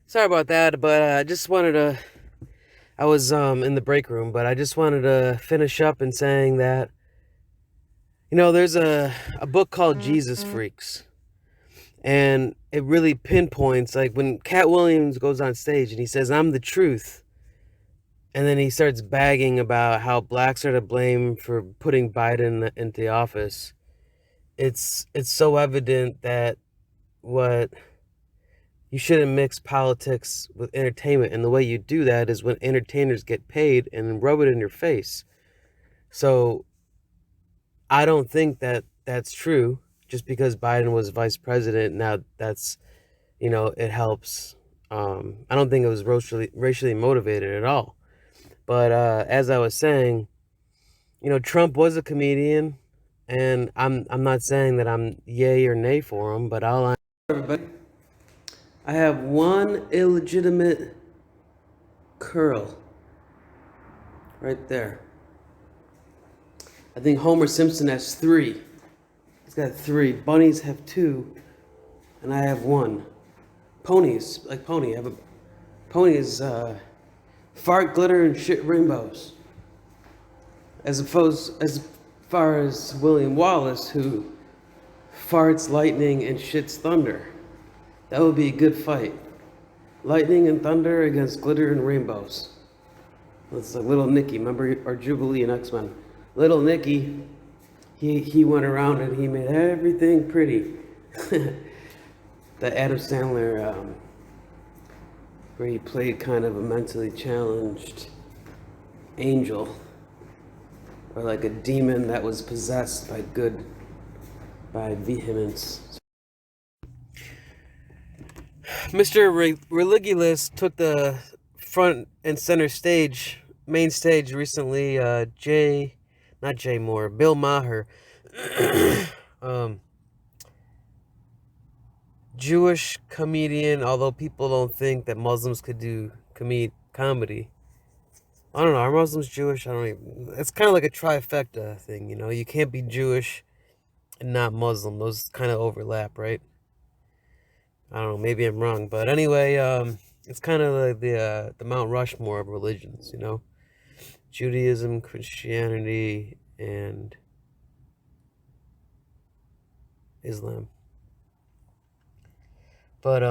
Sorry about that, but I just wanted to. I was in the break room, but I just wanted to finish up in saying that there's a book called Jesus Freaks, and it really pinpoints like when Cat Williams goes on stage and he says, "I'm the truth," and then he starts bagging about how blacks are to blame for putting Biden into the office. It's so evident that what you shouldn't mix politics with entertainment, and the way you do that is when entertainers get paid and rub it in your face. So I don't think that that's true. Just because Biden was vice president, now that's it helps. I don't think it was racially motivated at all. But as I was saying, Trump was a comedian, and I'm not saying that I'm yay or nay for him, but everybody, I have one illegitimate curl right there. I think Homer Simpson has three. He's got three. Bunnies have two, and I have one. Ponies, like pony. I have a pony is fart, glitter, and shit rainbows. As far as William Wallace, who farts lightning and shits thunder. That would be a good fight. Lightning and thunder against glitter and rainbows. That's like Little Nicky. Remember our Jubilee in X-Men? Little Nicky, he went around and he made everything pretty. The Adam Sandler, where he played kind of a mentally challenged angel, or like a demon that was possessed by vehemence. Mr. Religulous took the front and center main stage recently. Not Jay Moore, Bill Maher, Jewish comedian. Although people don't think that Muslims could do comedy. I don't know. Are Muslims Jewish? I don't even. It's kind of like a trifecta thing, You can't be Jewish and not Muslim. Those kind of overlap, right? I don't know. Maybe I'm wrong, but anyway, it's kind of like the Mount Rushmore of religions, Judaism, Christianity, and Islam. But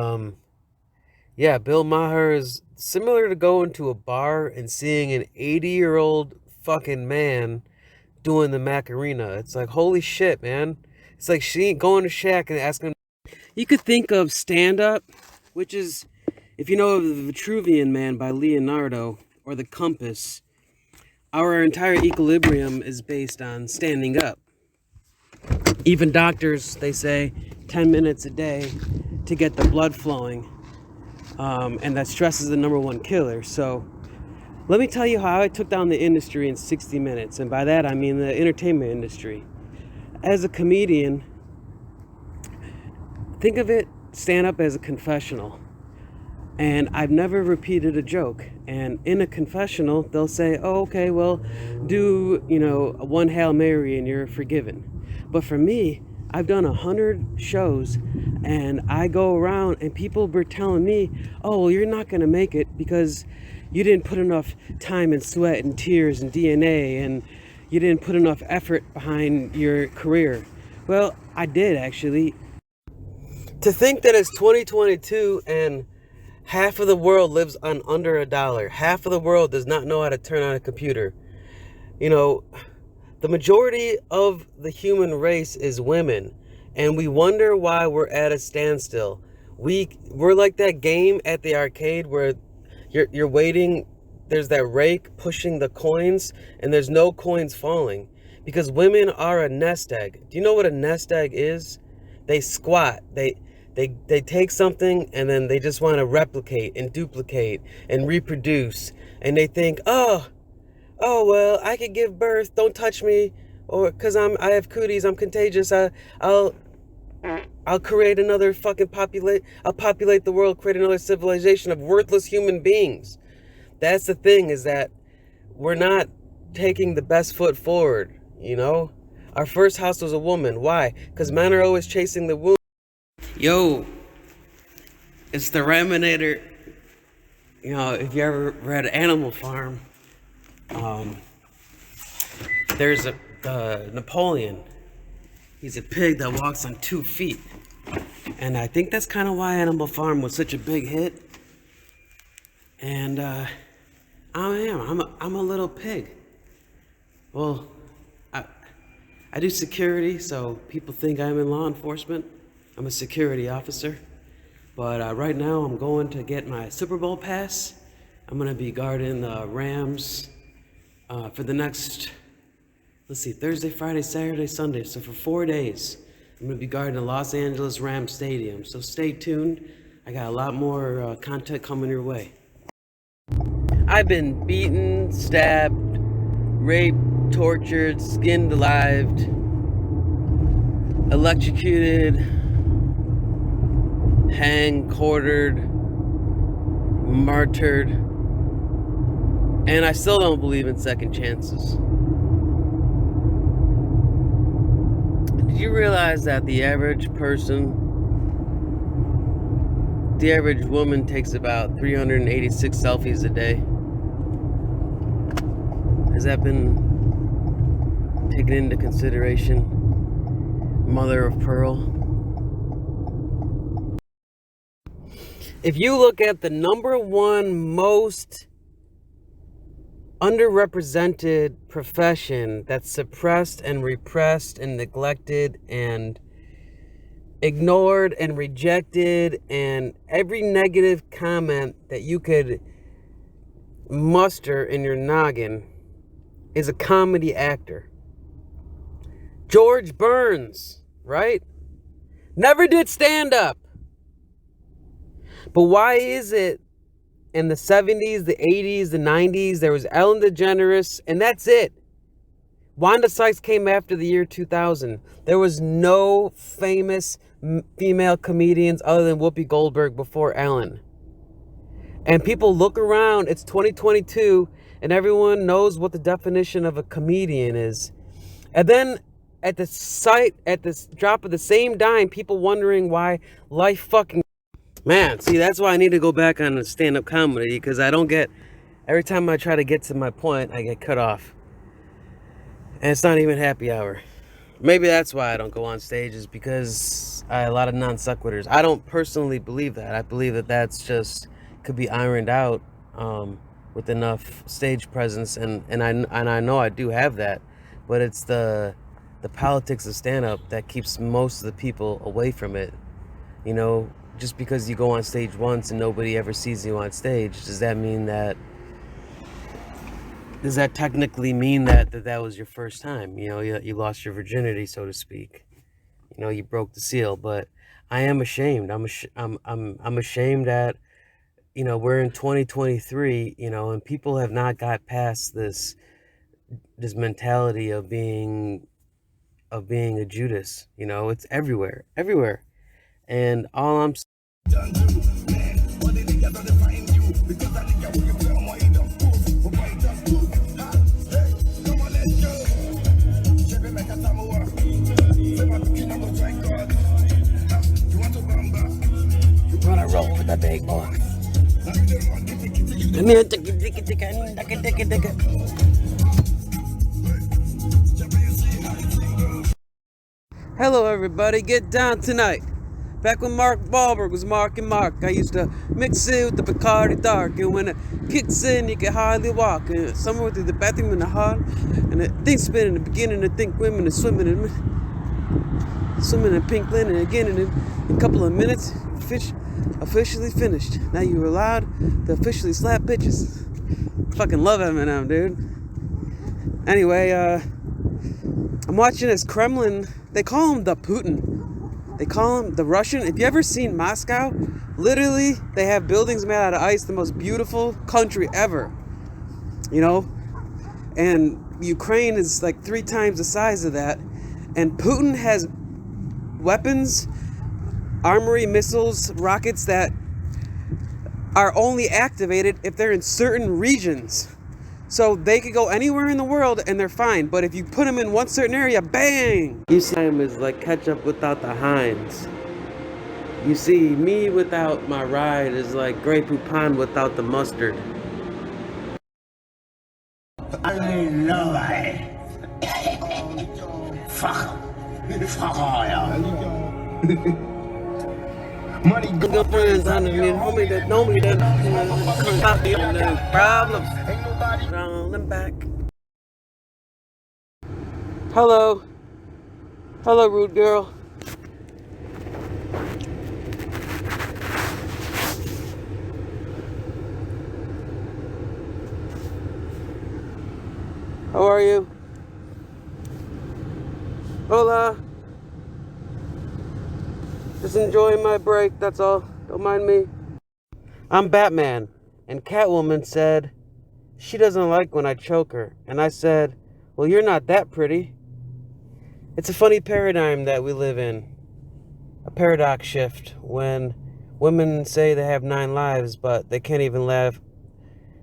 yeah, Bill Maher is similar to going to a bar and seeing an 80-year-old fucking man doing the Macarena. It's like, holy shit, man. It's like she ain't going to Shaq and asking. You could think of Stand Up, which is, if you know of the Vitruvian Man by Leonardo, or The Compass, our entire equilibrium is based on standing up. Even doctors, they say 10 minutes a day to get the blood flowing. And that stress is the number one killer. So let me tell you how I took down the industry in 60 minutes. And by that, I mean the entertainment industry. As a comedian, think of it, stand up as a confessional. And I've never repeated a joke. And in a confessional, they'll say, oh, okay, well, do, one Hail Mary and you're forgiven. But for me, I've done 100 shows and I go around and people were telling me, oh, well, you're not going to make it because you didn't put enough time and sweat and tears and DNA, and you didn't put enough effort behind your career. Well, I did, actually. To think that it's 2022 and half of the world lives on under $1. Half of the world does not know how to turn on a computer. The majority of the human race is women, and we wonder why we're at a standstill. We're like that game at the arcade where you're waiting. There's that rake pushing the coins, and there's no coins falling because women are a nest egg. Do you know what a nest egg is? They squat. They take something and then they just want to replicate and duplicate and reproduce, and they think, oh well, I could give birth, don't touch me, or because I have cooties, I'm contagious, I'll create another fucking I'll populate the world, create another civilization of worthless human beings. That's the thing, is that we're not taking the best foot forward. Our first house was a woman. Why? Because men are always chasing the wound. Yo, It's the Raminator. You know, if you ever read Animal Farm, there's a Napoleon. He's a pig that walks on 2 feet. And I think that's kind of why Animal Farm was such a big hit. And I'm a little pig. Well, I do security, so people think I'm in law enforcement. I'm a security officer. But right now I'm going to get my Super Bowl pass. I'm going to be guarding the Rams for the next, let's see, Thursday, Friday, Saturday, Sunday. So for 4 days, I'm going to be guarding the Los Angeles Rams Stadium. So stay tuned. I got a lot more content coming your way. I've been beaten, stabbed, raped, tortured, skinned alive, electrocuted, hanged, quartered, martyred, and I still don't believe in second chances. Did you realize that the average woman takes about 386 selfies a day? Has that been taken into consideration, mother of pearl? If you look at the #1 most underrepresented profession that's suppressed and repressed and neglected and ignored and rejected, and every negative comment that you could muster in your noggin, is a comedy actor. George Burns, right? Never did stand up. But why is it in the 70s, the 80s, the 90s, there was Ellen DeGeneres, and that's it. Wanda Sykes came after the year 2000. There was no famous female comedians other than Whoopi Goldberg before Ellen. And people look around, it's 2022, and everyone knows what the definition of a comedian is. And then at the drop of the same dime, people wondering why life fucking... Man, see, that's why I need to go back on stand-up comedy, because I don't get... Every time I try to get to my point, I get cut off. And it's not even happy hour. Maybe that's why I don't go on stage, is because I have a lot of non-sequiturs. I don't personally believe that. I believe that that's just... could be ironed out with enough stage presence, and I know I do have that, but it's the politics of stand-up that keeps most of the people away from it. You know, just because you go on stage once and nobody ever sees you on stage, does that technically mean that was your first time? You know, you lost your virginity, so to speak. You know, you broke the seal. But I am ashamed. I'm ashamed that, you know, we're in 2023, you know, and people have not got past this mentality of being a Judas. You know, it's everywhere. And all I'm gonna roll with the big boy. Hello everybody, get down tonight. Back when Mark Wahlberg was Mark and Mark, I used to mix it with the Bacardi Dark, and when it kicks in, you can hardly walk. And someone went through the bathroom in the hall, and the thing spin in the beginning, I think women are swimming in pink linen, and again in a couple of minutes, fish officially finished. Now you're allowed to officially slap bitches. Fucking love Eminem, dude. Anyway, I'm watching this Kremlin. They call him the Putin. They call him the Russian. If you ever seen Moscow, literally they have buildings made out of ice, the most beautiful country ever. You know? And Ukraine is like 3 times the size of that. And Putin has weapons, armory, missiles, rockets that are only activated if they're in certain regions. So they could go anywhere in the world and they're fine. But if you put them in one certain area, bang! You see him is like ketchup without the Heinz. You see, me without my ride is like Grey Poupon without the mustard. I love it. Fuck. Fuck all y'all. Money Good friends, I mean, homie that know me that can't be no problems. On them back. Hello. Hello, rude girl. How are you? Hola. Just enjoying my break, that's all. Don't mind me. I'm Batman, and Catwoman said she doesn't like when I choke her. And I said, well, you're not that pretty. It's a funny paradigm that we live in. A paradox shift when women say they have 9 lives, but they can't even laugh.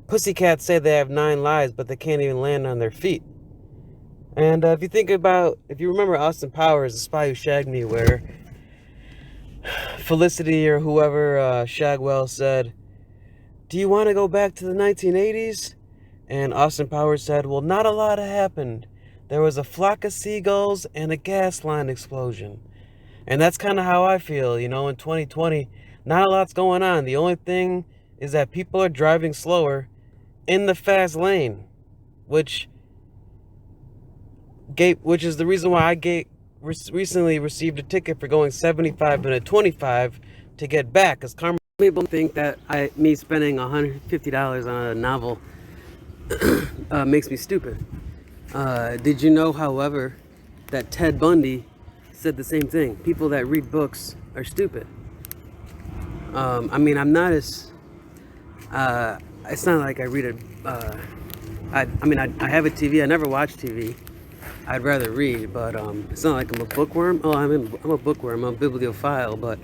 Pussycats say they have 9 lives, but they can't even land on their feet. And if you remember Austin Powers, The Spy Who Shagged Me, where Felicity or whoever, Shagwell said, do you want to go back to the 1980s? And Austin Powers said, well, not a lot happened. There was a flock of seagulls and a gas line explosion. And that's kind of how I feel, in 2020. Not a lot's going on. The only thing is that people are driving slower in the fast lane, which is the reason why I recently received a ticket for going 75 and a 25 to get back. Because people think that me spending $150 on a novel makes me stupid. Did you know, however, that Ted Bundy said the same thing? People that read books are stupid. I'm not as... it's not like I read it... I have a TV. I never watch TV. I'd rather read, but it's not like I'm a bookworm. Oh, I'm a bookworm. I'm a bibliophile, but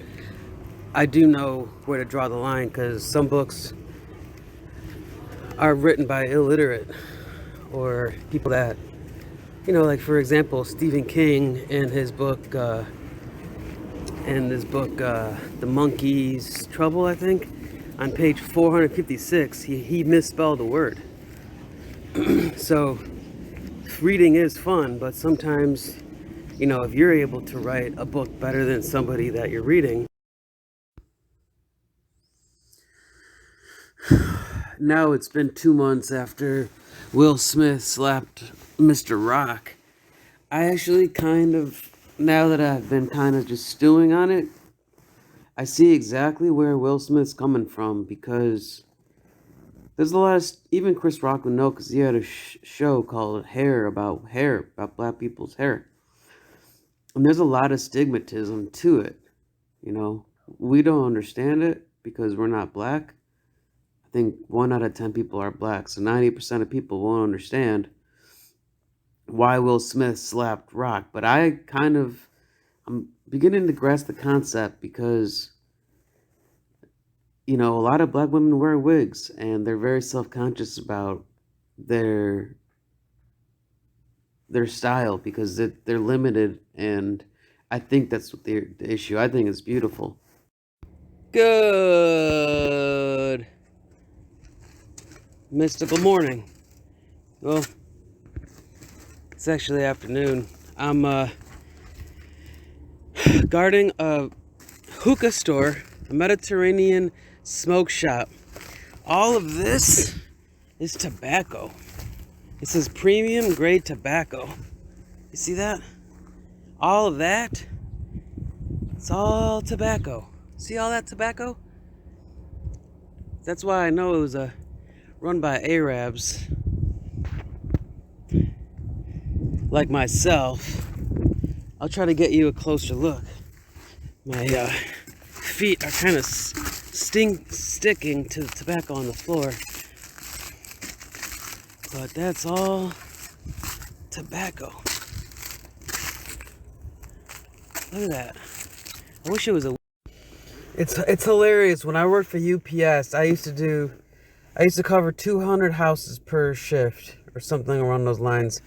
I do know where to draw the line, because some books are written by illiterate or people that, like, for example, Stephen King in his book, The Monkey's Trouble, I think, on page 456, he misspelled a word. So reading is fun, but sometimes, if you're able to write a book better than somebody that you're reading. Now it's been 2 months after Will Smith slapped Mr. Rock. I actually now that I've been kind of just stewing on it, I see exactly where Will Smith's coming from, because there's a lot of, even Chris Rock would know, because he had a show called hair about black people's hair. And there's a lot of stigmatism to it, We don't understand it because we're not black. I think 1 out of 10 people are black, so 90% of people won't understand why Will Smith slapped Rock. But I'm beginning to grasp the concept, because a lot of black women wear wigs, and they're very self-conscious about their style, because they're limited, and I think that's what the issue. I think it's beautiful. Good mystical morning. Well, it's actually afternoon. I'm guarding a hookah store, a Mediterranean smoke shop. All of this is tobacco. It says premium grade tobacco. You see that? All of that, it's all tobacco. See all that tobacco? That's why I know it was run by Arabs like myself. I'll try to get you a closer look. My feet are kind of sticking to the tobacco on the floor. But that's all tobacco. Look at that. I wish it was a... It's hilarious. When I worked for UPS, I used to cover 200 houses per shift or something around those lines.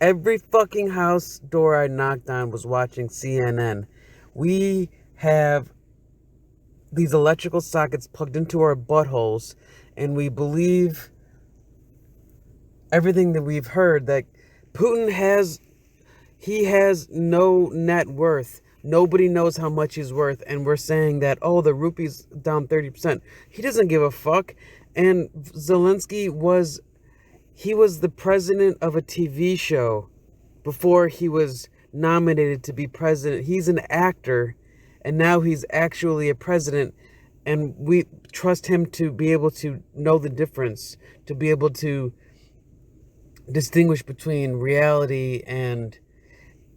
Every fucking house door I knocked on was watching CNN. We have these electrical sockets plugged into our buttholes, and we believe everything that we've heard, that Putin has no net worth. Nobody knows how much he's worth, and we're saying that, oh, the rupee's down 30%. He doesn't give a fuck. And Zelensky was the president of a TV show before he was nominated to be president. He's an actor, and now he's actually a president, and we trust him to be able to know the difference, to be able to distinguish between reality and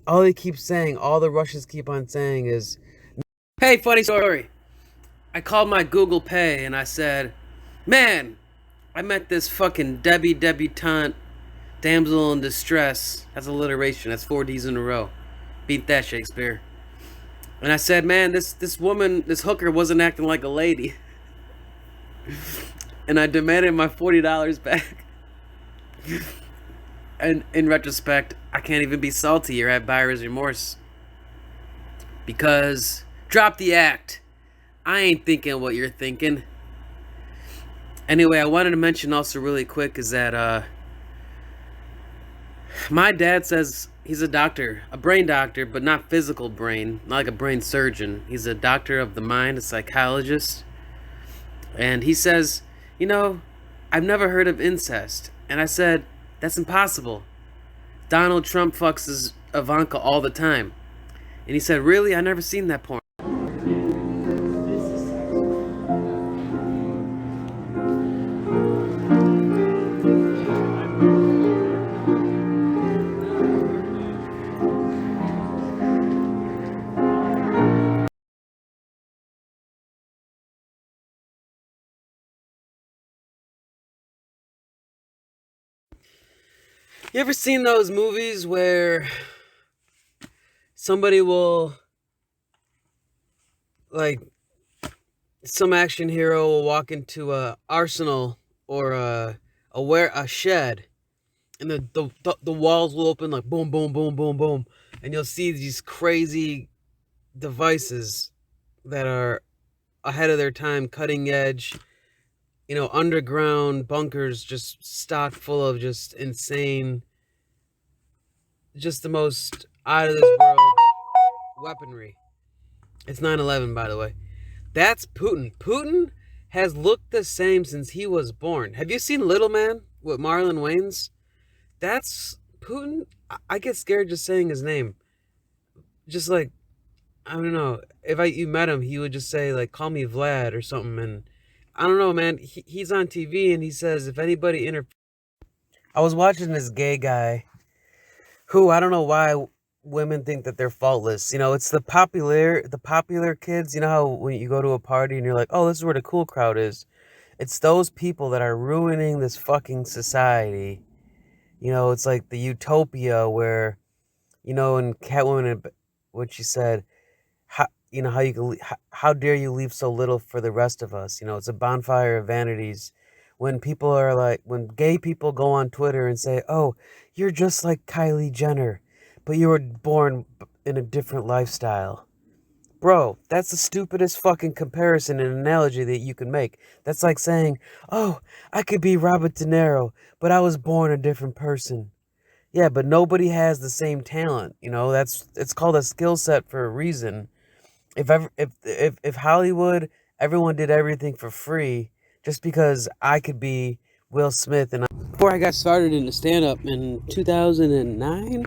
all he keeps saying, all the Russians keep on saying is, hey, funny story. I called my Google Pay and I said, man, I met this fucking debutante, damsel in distress. That's alliteration. That's 4 D's in a row. Beat that, Shakespeare. And I said, man, this woman, this hooker wasn't acting like a lady. And I demanded my $40 back. And in retrospect, I can't even be salty or have buyer's remorse. Because, drop the act. I ain't thinking what you're thinking. Anyway, I wanted to mention also really quick is that my dad says he's a doctor, a brain doctor, but not physical brain, not like a brain surgeon. He's a doctor of the mind, a psychologist. And he says, you know, I've never heard of incest. And I said, that's impossible. Donald Trump fucks his Ivanka all the time. And he said, really? I never seen that porn. You ever seen those movies where somebody will, like, some action hero will walk into a arsenal or a shed, and the walls will open like boom, boom, boom, boom, boom, and you'll see these crazy devices that are ahead of their time, cutting edge, underground bunkers just stocked full of just insane, just the most out of this world weaponry. It's 9/11, by the way. That's Putin. Putin has looked the same since he was born. Have you seen Little Man with Marlon Wayans? That's Putin. I get scared just saying his name. Just like, I don't know. If you met him, he would just say, like, call me Vlad or something. And I don't know, man. He's on TV and he says, if anybody I was watching this gay guy who, I don't know why women think that they're faultless. It's the popular kids. You know how when you go to a party and you're like, oh, this is where the cool crowd is. It's those people that are ruining this fucking society. It's like the utopia where, in Catwoman, what she said, how dare you leave so little for the rest of us? It's a bonfire of vanities. When gay people go on Twitter and say, oh, you're just like Kylie Jenner, but you were born in a different lifestyle. Bro, that's the stupidest fucking comparison and analogy that you can make. That's like saying, oh, I could be Robert De Niro, but I was born a different person. Yeah, but nobody has the same talent. It's called a skill set for a reason. If Hollywood, everyone did everything for free, just because I could be Will Smith. And before I got started into stand-up in 2009,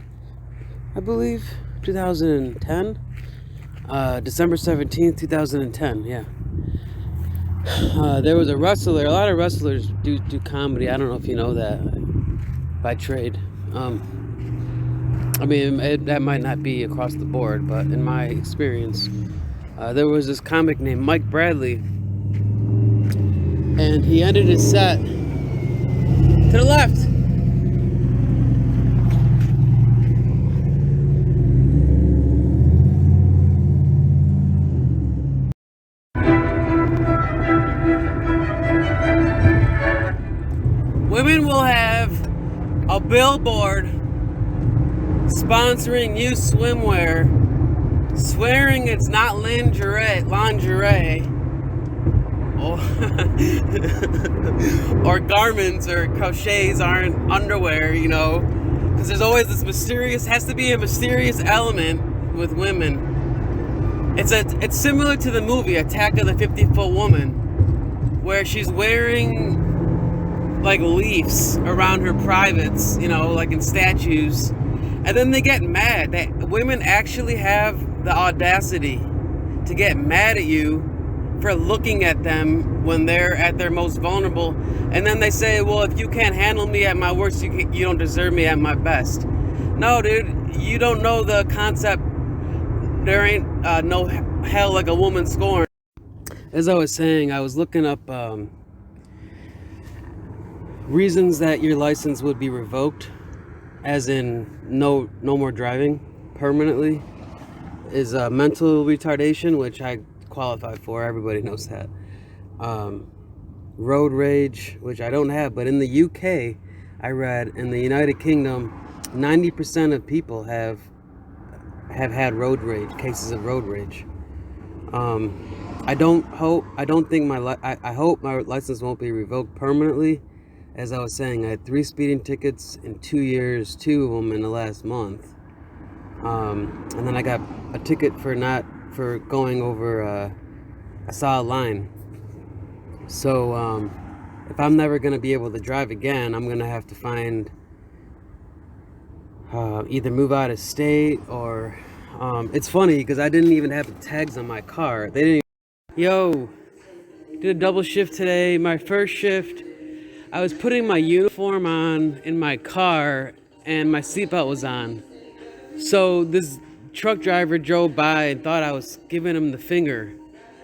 I believe, 2010, December 17th, 2010, yeah. There was a wrestler. A lot of wrestlers do comedy. I don't know if you know that by trade. That might not be across the board, but in my experience, there was this comic named Mike Bradley, and he ended his set to the left. Women will have a billboard sponsoring youth swimwear, swearing it's not lingerie, or garments or crochets aren't underwear, you know, because there's always this has to be a mysterious element with women. It's similar to the movie Attack of the 50-Foot Woman, where she's wearing like leaves around her privates, you know, like in statues, and then they get mad. Women actually have the audacity to get mad at you for looking at them when they're at their most vulnerable, and then they say, well, if you can't handle me at my worst, you don't deserve me at my best. No, dude, you don't know the concept. There ain't no hell like a woman scorned. As I was saying, I was looking up reasons that your license would be revoked, as in no more driving permanently, is mental retardation, which I qualify for. Everybody knows that. Road rage, which I don't have, but in the UK, I read in the United Kingdom, 90% of people have had road rage, cases of road rage. I hope my license won't be revoked permanently. As I was saying, I had 3 speeding tickets in 2 years, 2 of them in the last month. And then I got a ticket for going over a solid line. So if I'm never going to be able to drive again, I'm going to have to find either move out of state or it's funny because I didn't even have the tags on my car. They didn't Yo, did a double shift today. My first shift, I was putting my uniform on in my car and my seatbelt was on. So this truck driver drove by and thought I was giving him the finger.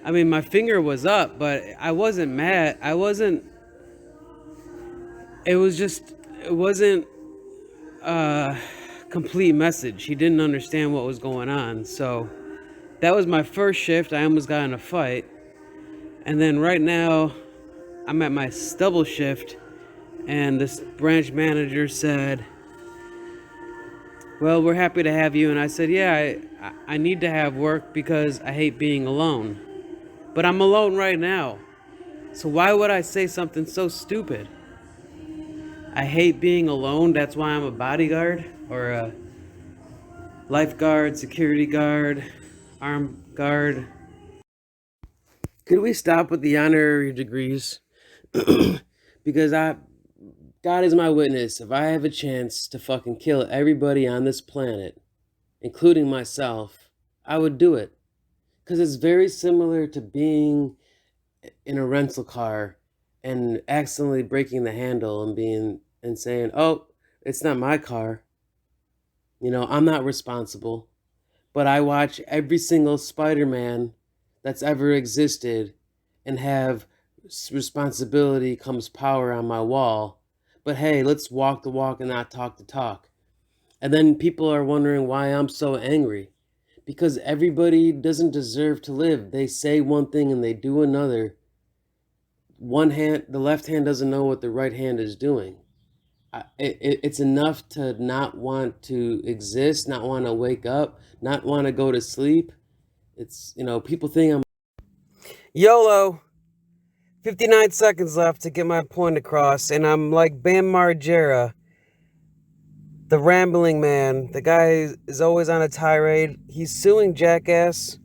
I mean, my finger was up, but I wasn't mad. It wasn't a complete message. He didn't understand what was going on. So that was my first shift. I almost got in a fight. And then right now, I'm at my double shift, and this branch manager said, well, we're happy to have you. And I said, yeah, I need to have work because I hate being alone. But I'm alone right now. So why would I say something so stupid? I hate being alone. That's why I'm a bodyguard or a lifeguard, security guard, armed guard. Could we stop with the honorary degrees? Because God is my witness. If I have a chance to fucking kill everybody on this planet, including myself, I would do it. Because it's very similar to being in a rental car and accidentally breaking the handle and saying, oh, it's not my car. You know, I'm not responsible. But I watch every single Spider-Man that's ever existed and have responsibility comes power on my wall. But hey, let's walk the walk and not talk the talk. And then people are wondering why I'm so angry. Because everybody doesn't deserve to live. They say one thing and they do another. The left hand doesn't know what the right hand is doing. It's enough to not want to exist, not want to wake up, not want to go to sleep. It's, you know, people think I'm YOLO. 59 seconds left to get my point across, and I'm like Bam Margera, the rambling man. The guy is always on a tirade. He's suing Jackass,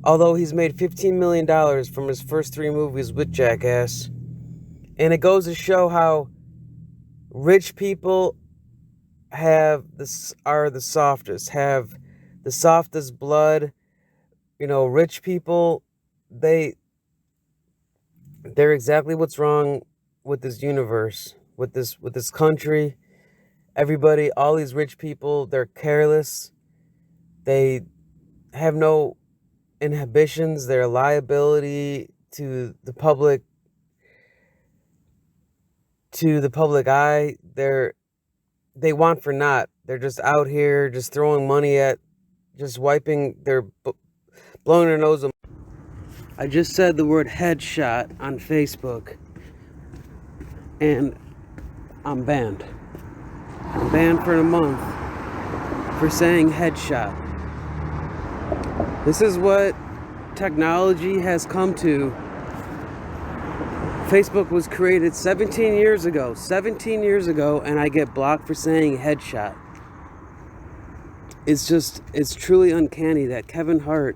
although he's made $15 million from his first 3 movies with Jackass. And it goes to show how rich people are the softest, have the softest blood. You know, rich people, they're exactly what's wrong with this universe, with this country. Everybody, all these rich people, they're careless. They have no inhibitions. They're a liability to the public eye. They want for naught. They're just out here just throwing money at, just blowing their nose. I just said the word headshot on Facebook, and I'm banned. I'm banned for a month for saying headshot. This is what technology has come to Facebook was created 17 years ago. 17 years ago, and I get blocked for saying headshot. It's truly uncanny that Kevin Hart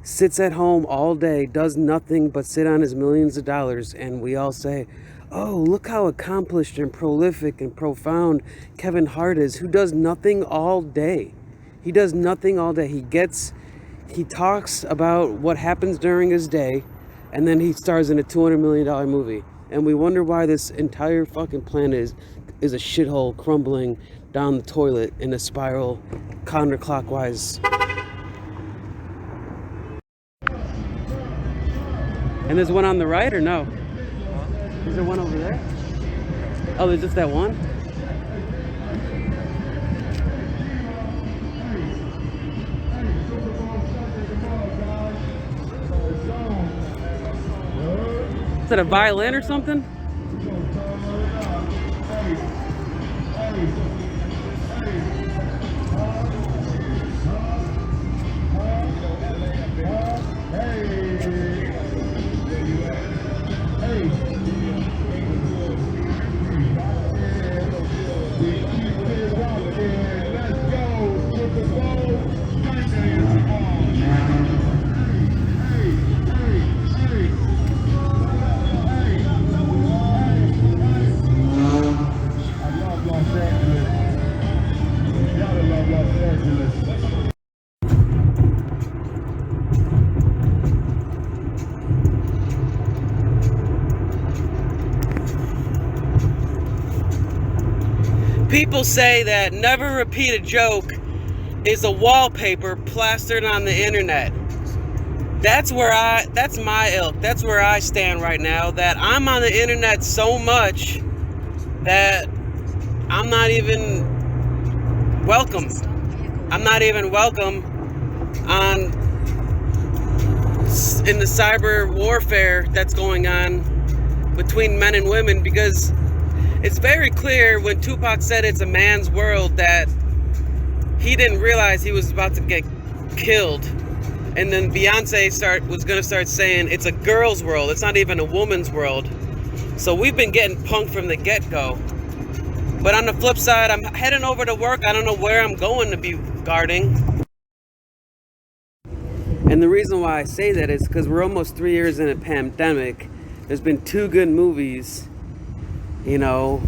sits at home all day, does nothing but sit on his millions of dollars, and we all say, oh, look how accomplished and prolific and profound Kevin Hart is, who does nothing all day. He does nothing all day. He talks about what happens during his day, and then he stars in a $200 million movie. And we wonder why this entire fucking planet is a shithole crumbling down the toilet in a spiral counterclockwise. And there's one on the right, or no? Is there one over there? Oh, there's just that one? Is that a violin or something? People say that never repeat a joke is a wallpaper plastered on the internet. That's my ilk. That's where I stand right now. That I'm on the internet so much that I'm not even welcome. I'm not even welcome in the cyber warfare that's going on between men and women, because it's very clear when Tupac said it's a man's world that he didn't realize he was about to get killed. And then Beyonce was going to start saying it's a girl's world. It's not even a woman's world. So we've been getting punked from the get-go. But on the flip side, I'm heading over to work. I don't know where I'm going to be guarding. And the reason why I say that is because we're almost 3 years in a pandemic. There's been 2 good movies. You know,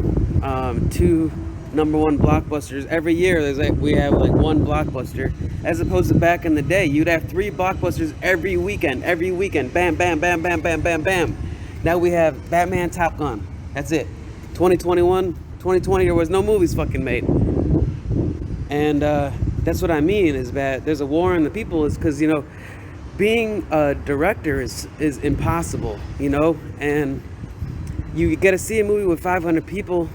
2 #1 blockbusters every year. We have like 1 blockbuster, as opposed to back in the day, you'd have 3 blockbusters every weekend. Bam, bam, bam, bam, bam, bam, bam. Now we have Batman, Top Gun. That's it. 2020, there was no movies fucking made. And that's what I mean, is that there's a war on the people, is because, you know, being a director is impossible, you know, and you get to see a movie with 500 people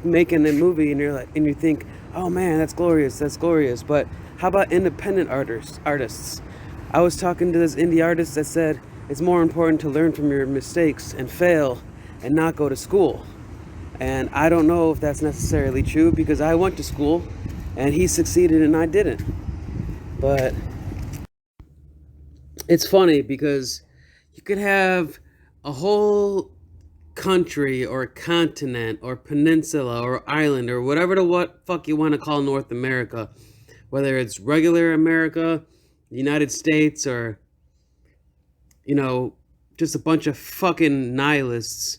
making a movie, and you think, oh man, that's glorious. But how about independent artists? I was talking to this indie artist that said it's more important to learn from your mistakes and fail and not go to school. And I don't know if that's necessarily true, because I went to school and he succeeded and I didn't. But it's funny because you could have a whole country or continent or peninsula or island or whatever the fuck you want to call North America, whether it's regular America, the United States, or, you know, just a bunch of fucking nihilists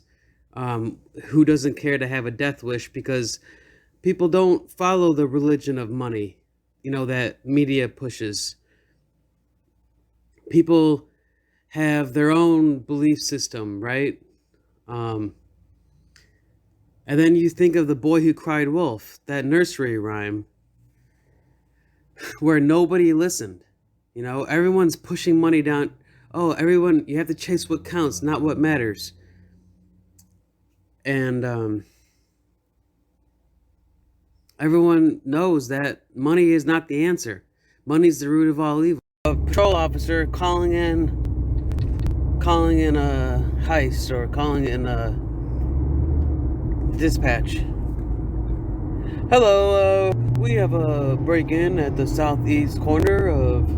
who doesn't care to have a death wish, because people don't follow the religion of money, you know, that media pushes. People have their own belief system, right? And then you think of The Boy Who Cried Wolf, that nursery rhyme where nobody listened. You know, everyone's pushing money down. Oh, everyone, you have to chase what counts, not what matters. And everyone knows that money is not the answer. Money's the root of all evil. A patrol officer calling in a heist, or calling in a dispatch. Hello, we have a break-in at the southeast corner of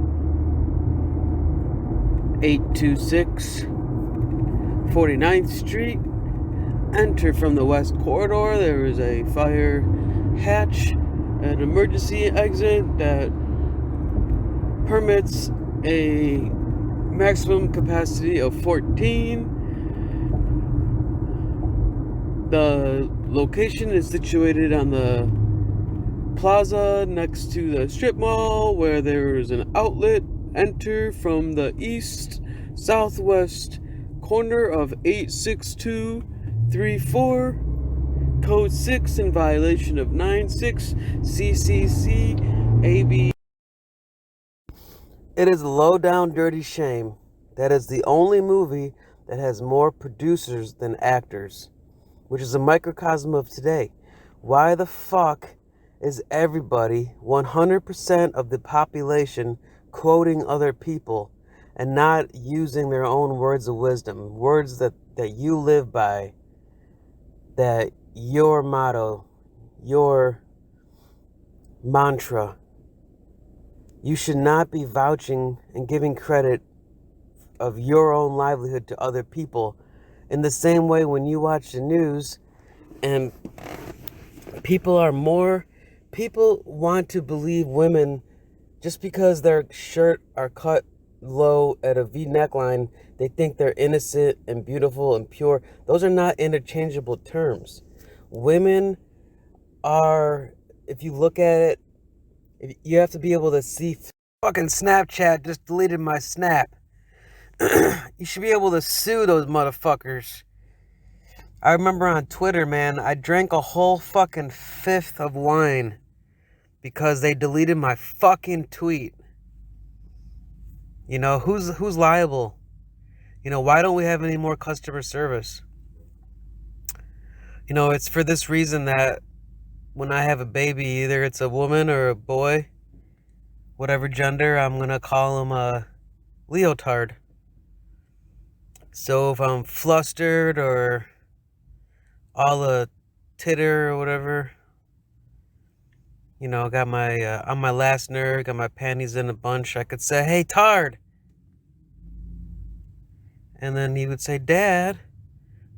826 49th Street. Enter from the west corridor. There is a fire hatch, an emergency exit that permits a maximum capacity of 14. The location is situated on the plaza next to the strip mall where there is an outlet. Enter from the east southwest corner of 86234, code 6 in violation of 96 CCC AB. It is a low down dirty shame that is the only movie that has more producers than actors, which is a microcosm of today. Why the fuck is everybody, 100% of the population, quoting other people and not using their own words of wisdom, words that you live by, that your motto, your mantra? You should not be vouching and giving credit of your own livelihood to other people. In the same way, when you watch the news and people want to believe women just because their shirt are cut low at a V neckline, they think they're innocent and beautiful and pure. Those are not interchangeable terms. Women are, if you look at it, you have to be able to see. Fucking Snapchat just deleted my snap. You should be able to sue those motherfuckers. I remember on Twitter, man, I drank a whole fucking fifth of wine because they deleted my fucking tweet. You know, who's liable? You know, why don't we have any more customer service? You know, it's for this reason that when I have a baby, either it's a woman or a boy, whatever gender, I'm gonna call him a leotard. So if I'm flustered or all a titter or whatever, you know, got my on my last nerve, got my panties in a bunch, I could say, "Hey, tard," and then he would say, "Dad,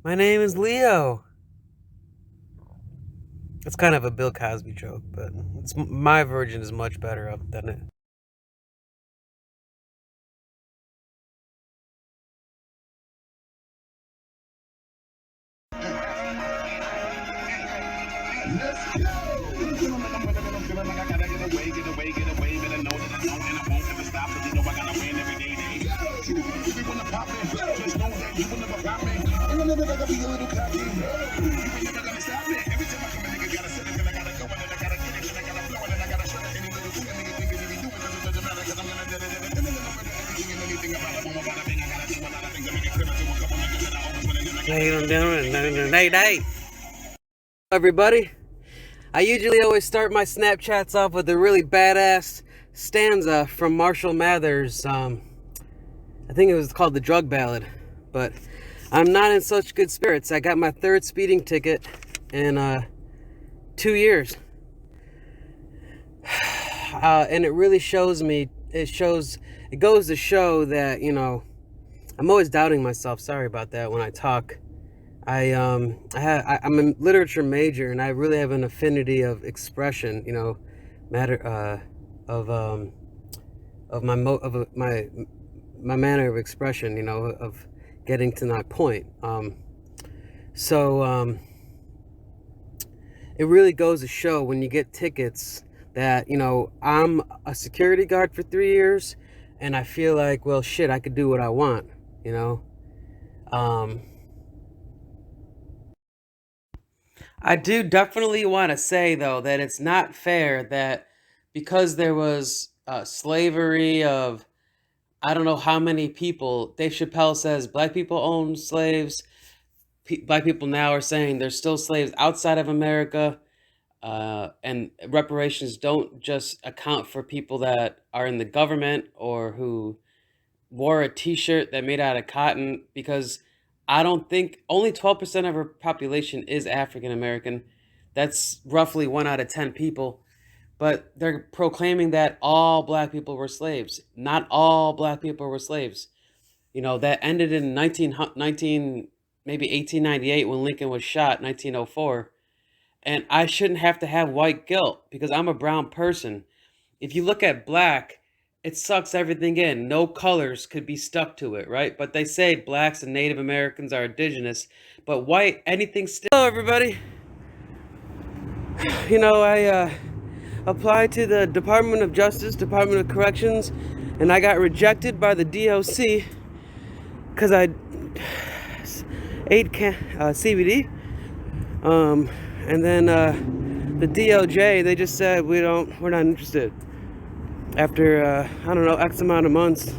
my name is Leo." It's kind of a Bill Cosby joke, but my version is much better than it. Hey, everybody. I usually always start my Snapchats off with a really badass stanza from Marshall Mathers. I think it was called The Drug Ballad. But I'm not in such good spirits. I got my third speeding ticket in 2 years. And it really shows me, it goes to show that, you know, I'm always doubting myself. Sorry about that when I talk. I'm a literature major, and I really have an affinity of expression, you know, of my manner of expression, you know, of getting to that point. So it really goes to show when you get tickets that, you know, I'm a security guard for 3 years, and I feel like, well, shit, I could do what I want, you know. I do definitely want to say, though, that it's not fair that because there was slavery of I don't know how many people, Dave Chappelle says black people own slaves. Black people now are saying there's still slaves outside of America. And reparations don't just account for people that are in the government or who wore a T-shirt that made out of cotton, because I don't think only 12% of our population is African American. That's roughly 1 out of 10 people. But they're proclaiming that all black people were slaves. Not all black people were slaves. that ended in 19, maybe 1898 when Lincoln was shot, 1904. And I shouldn't have to have white guilt because I'm a brown person. If you look at black, it sucks everything in. No colors could be stuck to it, right? But they say blacks and Native Americans are indigenous, but white, anything still. Hello, everybody. I applied to the Department of Justice, Department of Corrections, and I got rejected by the DOC because I ate CBD. And then the DOJ, they just said we're not interested. After I don't know, X amount of months.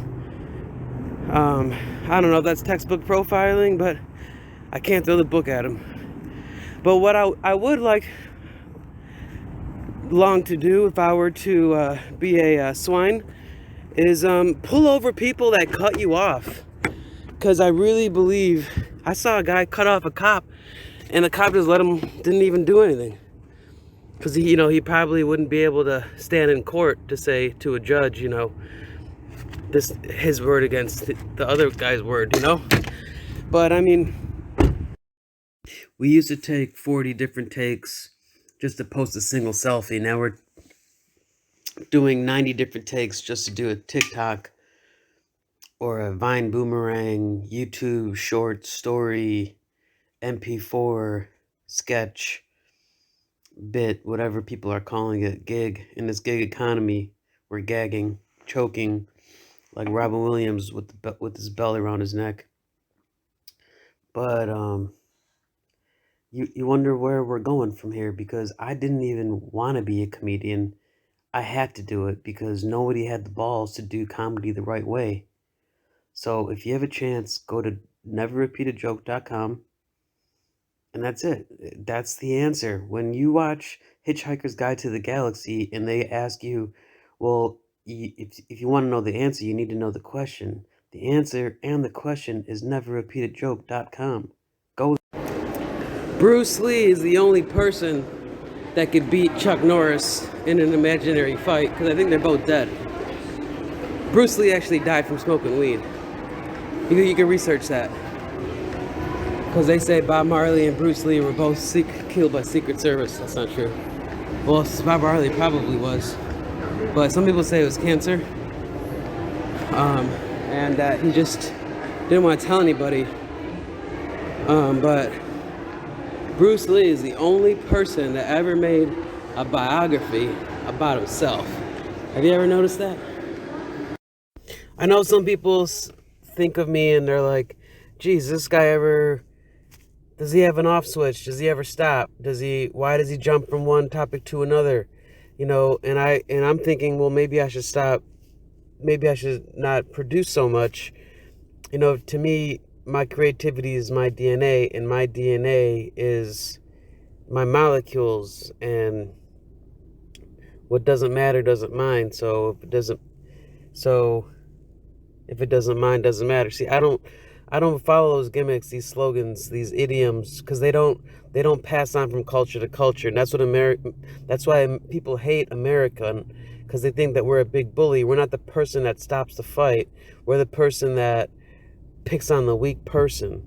I don't know if that's textbook profiling, but I can't throw the book at them. But what I would long to do if I were to be a swine is pull over people that cut you off. Because I really believe I saw a guy cut off a cop, and the cop just didn't even do anything. Because he probably wouldn't be able to stand in court to say to a judge, his word against the other guy's word, But I mean, we used to take 40 different takes just to post a single selfie. Now we're doing 90 different takes just to do a TikTok or a Vine boomerang, YouTube short story, MP4 sketch, bit, whatever people are calling it, gig. In this gig economy, we're gagging, choking, like Robin Williams with his belt around his neck. But you wonder where we're going from here, because I didn't even want to be a comedian. I had to do it because nobody had the balls to do comedy the right way. So if you have a chance, go to neverrepeatajoke.com. And that's it. That's the answer. When you watch Hitchhiker's Guide to the Galaxy and they ask you, well, if you want to know the answer, you need to know the question. The answer and the question is neverrepeatajoke.com. Go. Bruce Lee is the only person that could beat Chuck Norris in an imaginary fight, because I think they're both dead. Bruce Lee actually died from smoking weed. You can research that. Because they say Bob Marley and Bruce Lee were both killed by Secret Service. That's not true. Well, Bob Marley probably was. But some people say it was cancer. And that he just didn't want to tell anybody. But Bruce Lee is the only person that ever made a biography about himself. Have you ever noticed that? I know some people think of me and they're like, geez, does he have an off switch? Does he ever stop? Why does he jump from one topic to another? And I'm thinking, well, maybe I should stop. Maybe I should not produce so much. To me, my creativity is my DNA, and my DNA is my molecules, and what doesn't matter doesn't mind. So if it doesn't mind, doesn't matter. See, I don't follow those gimmicks, these slogans, these idioms, because they don't pass on from culture to culture. And that's why people hate America, because they think that we're a big bully. We're not the person that stops the fight. We're the person that picks on the weak person.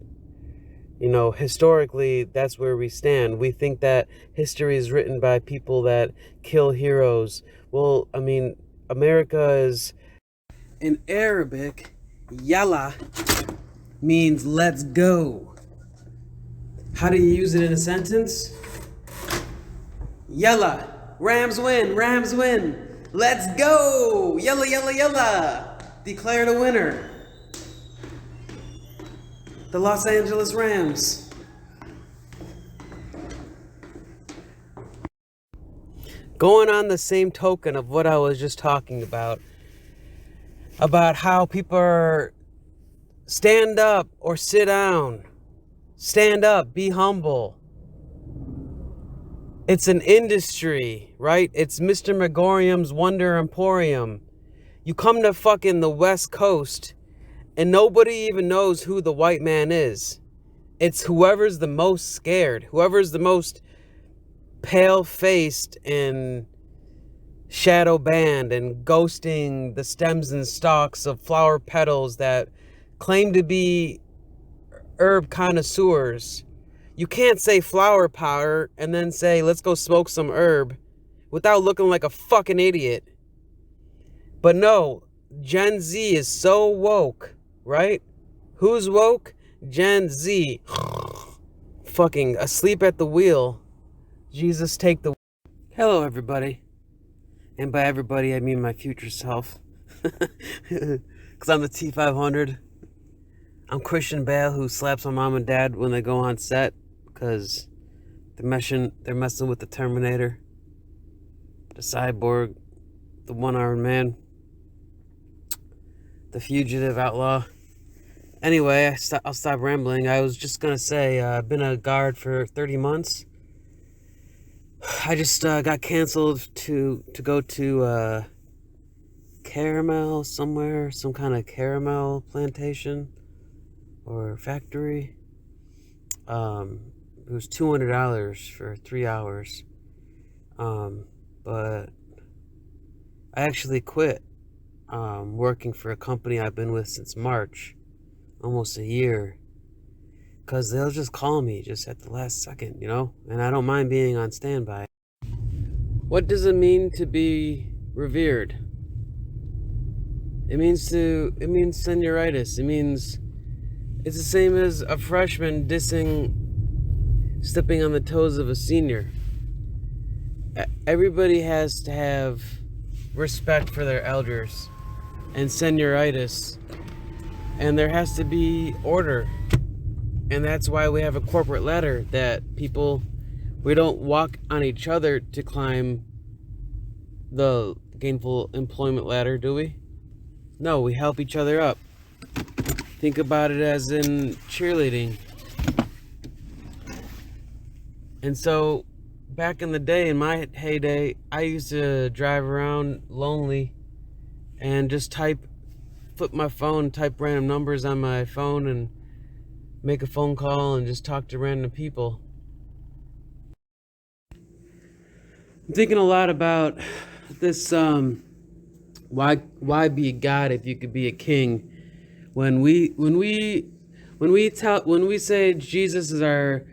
Historically, that's where we stand. We think that history is written by people that kill heroes. Well, I mean, America is, in Arabic, yalla means let's go. How do you use it in a sentence? Yalla, Rams win, Rams win. Let's go, yalla, yalla, yalla. Declare the winner. The Los Angeles Rams. Going on the same token of what I was just talking about how people are stand up or sit down. Stand up, be humble. It's an industry, right? It's Mr. Megorium's Wonder Emporium. You come to fucking the West Coast and nobody even knows who the white man is. It's whoever's the most scared, whoever's the most pale-faced and shadow banned and ghosting the stems and stalks of flower petals that claim to be herb connoisseurs. You can't say flower power and then say, let's go smoke some herb without looking like a fucking idiot. But no, Gen Z is so woke, right? Who's woke? Gen Z. Fucking asleep at the wheel. Jesus, take the... Hello, everybody. And by everybody, I mean my future self. Because I'm the T500. I'm Christian Bale, who slaps my mom and dad when they go on set. Because they're messing with the Terminator, the Cyborg, the One-Armed Man, the Fugitive Outlaw. Anyway, I'll stop rambling. I was just going to say, I've been a guard for 30 months. I just got canceled to go to caramel somewhere, some kind of caramel plantation or factory. It was $200 for 3 hours. But I actually quit working for a company I've been with since March, almost a year, because they'll just call me just at the last second, you know, and I don't mind being on standby. What does it mean to be revered? It means senioritis. It means it's the same as a freshman stepping on the toes of a senior. Everybody has to have respect for their elders and senioritis, and there has to be order. And that's why we have a corporate ladder that we don't walk on each other to climb the gainful employment ladder, do we? No, we help each other up. Think about it as in cheerleading. And so, back in the day, in my heyday, I used to drive around lonely and just flip my phone, type random numbers on my phone and make a phone call and just talk to random people. I'm thinking a lot about this, why be a god if you could be a king? When we say Jesus is the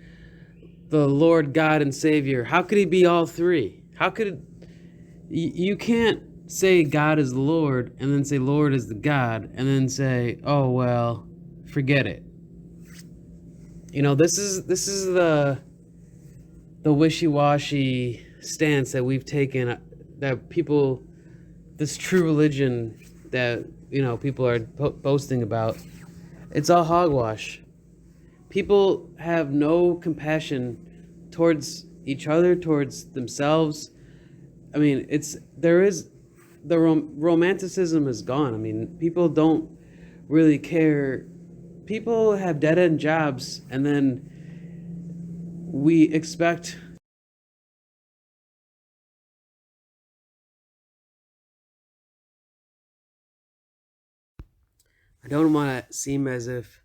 Lord, God, and Savior, how could he be all three? You can't say God is the Lord and then say Lord is the God and then say, oh well, forget it. You know, this is the wishy-washy stance that we've taken, that people, this true religion that, you know, people are boasting about, it's all hogwash. People have no compassion towards each other, towards themselves. I mean, romanticism is gone. I mean, people don't really care. People have dead-end jobs, and then we expect... I don't want to seem as if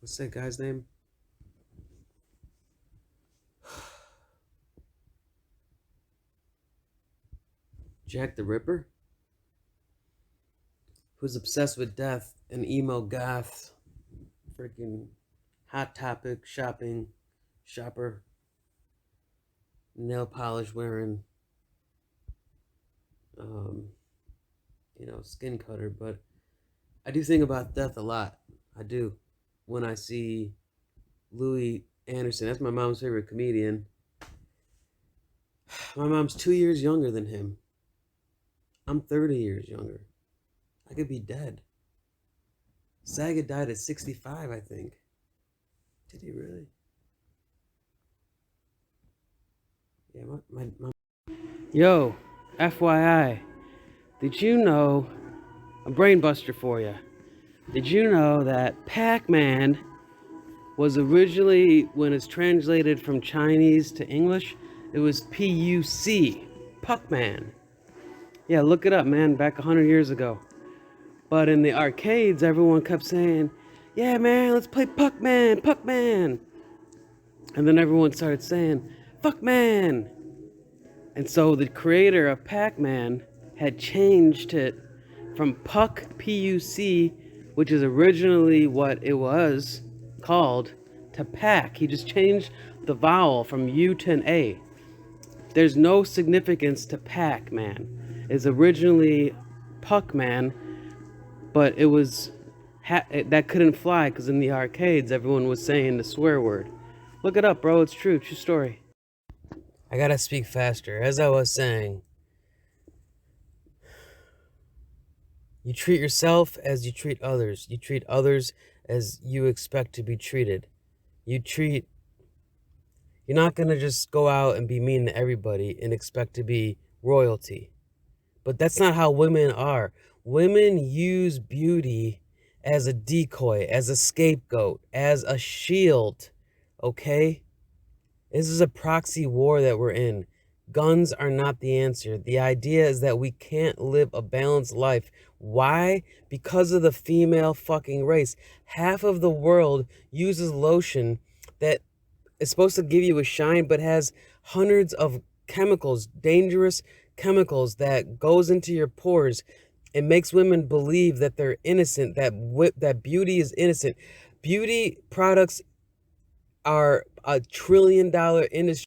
what's that guy's name? Jack the Ripper? Who's obsessed with death, an emo goth, freaking Hot Topic shopper, nail polish wearing, skin cutter. But I do think about death a lot. I do. When I see Louis Anderson, that's my mom's favorite comedian. My mom's 2 years younger than him. I'm 30 years younger. I could be dead. Saget died at 65, I think. Did he really? Yeah, my... Yo, FYI, did you know, a brain buster for you, did you know that Pac-Man was originally, when it's translated from Chinese to English, it was P-U-C, Puck-Man. Yeah, look it up, man, back 100 years ago. But in the arcades, everyone kept saying, yeah, man, let's play Puck-Man, Puck-Man. And then everyone started saying, fuck man. And so the creator of Pac-Man had changed it from Puck, P-U-C, which is originally what it was called, to Pac. He just changed the vowel from U to an A. There's no significance to Pac-Man. It's originally Puck-Man, but it was that couldn't fly because in the arcades everyone was saying the swear word. Look it up, bro. It's true. True story. I gotta speak faster. As I was saying, you treat yourself as you treat others. You treat others as you expect to be treated. You're not gonna just go out and be mean to everybody and expect to be royalty. But that's not how women are. Women use beauty as a decoy, as a scapegoat, as a shield, okay? This is a proxy war that we're in. Guns are not the answer. The idea is that we can't live a balanced life. Why? Because of the female fucking race. Half of the world uses lotion that is supposed to give you a shine, but has hundreds of chemicals, dangerous chemicals that goes into your pores. It makes women believe that they're innocent, that beauty is innocent. Beauty products are $1 trillion industry.